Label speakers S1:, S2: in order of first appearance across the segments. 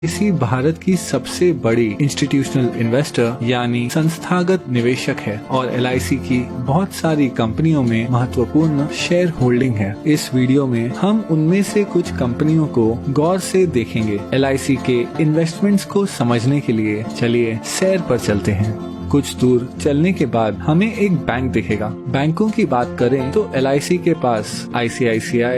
S1: इसी भारत की सबसे बड़ी इंस्टीट्यूशनल इन्वेस्टर यानी संस्थागत निवेशक है और LIC की बहुत सारी कंपनियों में महत्वपूर्ण शेयर होल्डिंग है। इस वीडियो में हम उनमें से कुछ कंपनियों को गौर से देखेंगे। LIC के इन्वेस्टमेंट्स को समझने के लिए चलिए सैर पर चलते हैं। कुछ दूर चलने के बाद हमें एक बैंक दिखेगा। बैंकों की बात करें तो LIC के पास ICICI,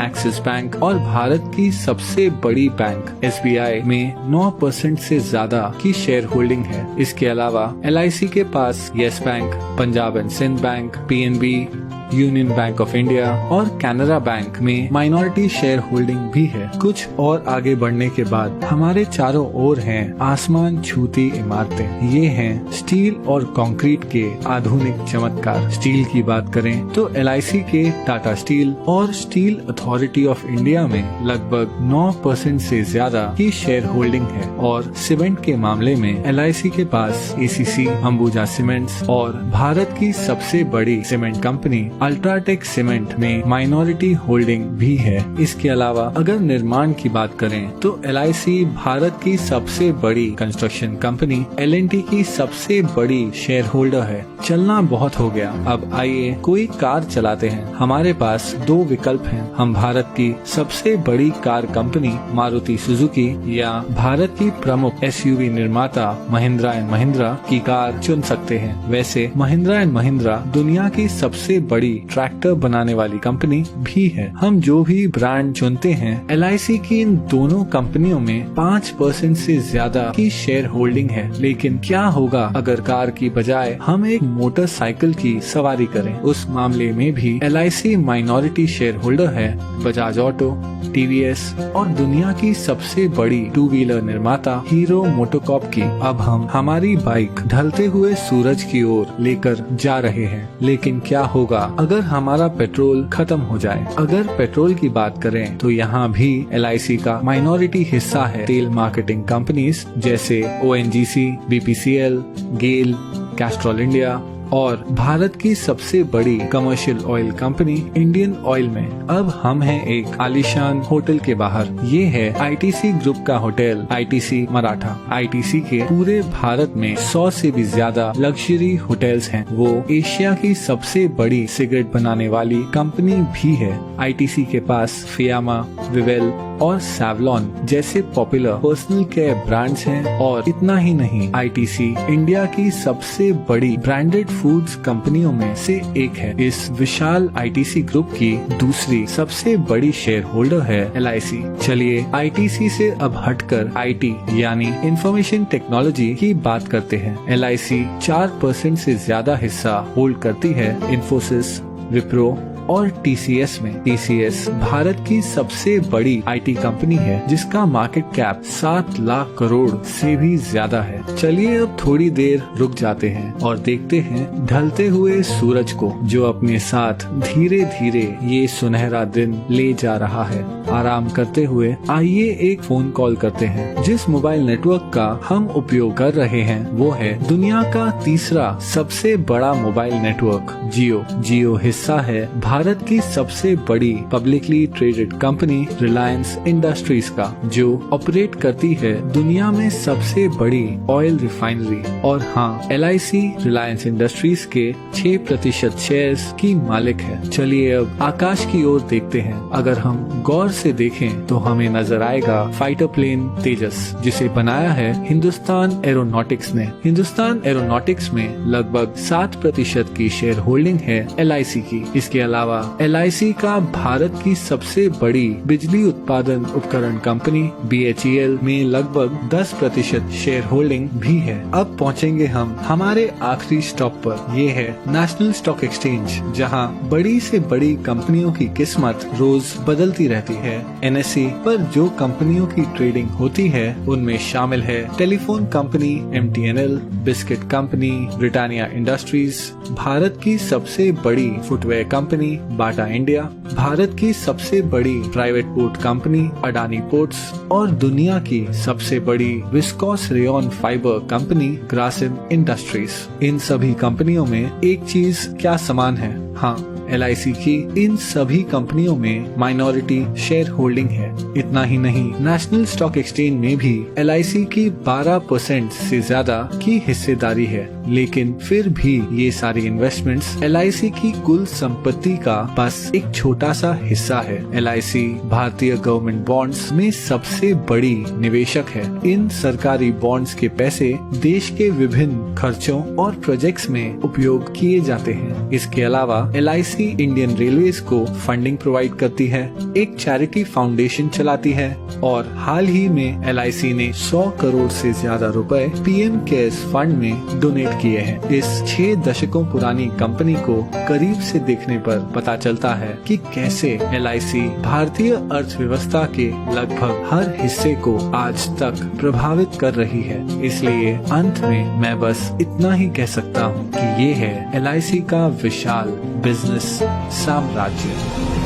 S1: एक्सिस बैंक और भारत की सबसे बड़ी बैंक SBI में 9% से ज्यादा की शेयर होल्डिंग है। इसके अलावा LIC के पास Yes Bank, Punjab and Sind bank, PNB, Union Bank of India और कैनरा बैंक में माइनॉरिटी शेयर होल्डिंग भी है। कुछ और आगे बढ़ने के बाद हमारे चारों ओर हैं आसमान छूती इमारतें। ये हैं स्टील और कंक्रीट के आधुनिक चमत्कार। स्टील की बात करें तो LIC के टाटा स्टील और स्टील अथॉरिटी ऑफ इंडिया में लगभग 9% से ज्यादा की शेयर होल्डिंग है और सीमेंट के मामले में LIC के पास ACC, अंबुजा सीमेंट्स और भारत की सबसे बड़ी सीमेंट कंपनी अल्ट्राटेक सीमेंट में माइनॉरिटी होल्डिंग भी है। इसके अलावा अगर निर्माण की बात करें तो LIC भारत की सबसे बड़ी कंस्ट्रक्शन कंपनी L&T की सबसे बड़ी शेयर होल्डर है। चलना बहुत हो गया, अब आइए कोई कार चलाते हैं। हमारे पास दो विकल्प हैं। हम भारत की सबसे बड़ी कार कंपनी मारुति सुजुकी या भारत की प्रमुख SUV निर्माता महिंद्रा एंड महिंद्रा की कार चुन सकते हैं। वैसे महिंद्रा एंड महिंद्रा दुनिया की सबसे बड़ी ट्रैक्टर बनाने वाली कंपनी भी है। हम जो भी ब्रांड चुनते हैं, LIC की इन दोनों कंपनियों में 5% से ज्यादा की शेयर होल्डिंग है। लेकिन क्या होगा अगर कार की बजाय हम एक मोटरसाइकिल की सवारी करें? उस मामले में भी LIC माइनॉरिटी शेयर होल्डर है बजाज ऑटो, TVS और दुनिया की सबसे बड़ी 2 व्हीलर निर्माता हीरो मोटोकॉर्प की। अब हम हमारी बाइक ढलते हुए सूरज की ओर लेकर जा रहे हैं। लेकिन क्या होगा अगर हमारा पेट्रोल खत्म हो जाए? अगर पेट्रोल की बात करें तो यहाँ भी LIC का माइनॉरिटी हिस्सा है। तेल मार्केटिंग कंपनीज जैसे ONGC, BPCL, गेल, कैस्ट्रॉल इंडिया और भारत की सबसे बड़ी commercial oil company Indian oil में। अब हम हैं एक आलीशान होटल के बाहर। ये है ITC ग्रुप का होटल ITC मराठा। ITC के पूरे भारत में 100 से भी ज्यादा लग्जरी होटल्स हैं। वो एशिया की सबसे बड़ी सिगरेट बनाने वाली कंपनी भी है। ITC के पास फियामा, विवेल और सैवलॉन जैसे पॉपुलर पर्सनल केयर ब्रांड्स हैं। और इतना ही नहीं, ITC इंडिया की सबसे बड़ी ब्रांडेड फूड्स कंपनियों में से एक है। इस विशाल ITC ग्रुप की दूसरी सबसे बड़ी शेयर होल्डर है LIC। चलिए ITC से अब हटकर IT यानी इंफॉर्मेशन टेक्नोलॉजी की बात करते हैं। LIC 4% से ज्यादा हिस्सा होल्ड करती है इन्फोसिस, विप्रो और TCS में। TCS भारत की सबसे बड़ी IT कंपनी है जिसका मार्केट कैप 7 लाख करोड़ से भी ज्यादा है। चलिए अब थोड़ी देर रुक जाते हैं और देखते हैं ढलते हुए सूरज को, जो अपने साथ धीरे धीरे ये सुनहरा दिन ले जा रहा है। आराम करते हुए आइए एक फोन कॉल करते हैं। जिस मोबाइल नेटवर्क का हम उपयोग कर रहे हैं वो है दुनिया का तीसरा सबसे बड़ा मोबाइल नेटवर्क जियो। जियो हिस्सा है भारत की सबसे बड़ी publicly traded company Reliance industries का, जो ऑपरेट करती है दुनिया में सबसे बड़ी ऑयल रिफाइनरी। और हाँ, LIC रिलायंस इंडस्ट्रीज के 6% शेयर्स की मालिक है। चलिए अब आकाश की ओर देखते हैं। अगर हम गौर से देखें तो हमें नजर आएगा फाइटर प्लेन तेजस, जिसे बनाया है हिंदुस्तान एरोनॉटिक्स ने। हिंदुस्तान एरोनॉटिक्स में लगभग 7% की शेयर होल्डिंग है LIC की। इसके अलावा LIC का भारत की सबसे बड़ी बिजली उत्पादन उपकरण कंपनी BHEL में लगभग 10% शेयर होल्डिंग भी है। अब पहुंचेंगे हम हमारे आखिरी स्टॉप पर। ये है नेशनल स्टॉक एक्सचेंज, जहां बड़ी से बड़ी कंपनियों की किस्मत रोज बदलती रहती है। NSE पर जो कंपनियों की ट्रेडिंग होती है उनमें शामिल है telephone company MTNL, biscuit company Britannia Industries, Bharat की सबसे बड़ी footwear company Bata India, Bharat की सबसे बड़ी private port company Adani ports और दुनिया की सबसे बड़ी viscose rayon fibre company Grasim Industries. इन सभी कंपनियों में एक चीज क्या समान है? हाँ, LIC की इन सभी कंपनियों में माइनॉरिटी शेयर होल्डिंग है। इतना ही नहीं, नेशनल स्टॉक एक्सचेंज में भी LIC की 12% से ज्यादा की हिस्सेदारी है। लेकिन फिर भी ये सारी इन्वेस्टमेंट्स LIC की कुल संपत्ति का बस एक छोटा सा हिस्सा है। LIC भारतीय गवर्नमेंट बॉन्ड्स में सबसे बड़ी निवेशक है। इन सरकारी बॉन्ड्स के पैसे देश के विभिन्न खर्चों और प्रोजेक्ट्स में उपयोग किए जाते हैं। इसके अलावा LIC इंडियन रेलवेज को फंडिंग प्रोवाइड करती है, एक चैरिटी फाउंडेशन चलाती है और हाल ही में LIC ने 100 करोड़ से ज्यादा रुपए PM केयर्स फंड में डोनेट किए हैं। इस 6 दशकों पुरानी कंपनी को करीब से देखने पर पता चलता है कि कैसे LIC भारतीय अर्थव्यवस्था के लगभग हर हिस्से को आज तक प्रभावित कर रही है। इसलिए अंत में मैं बस इतना ही कह सकता हूँ कि ये है LIC का विशाल बिजनेस साम्राज्य।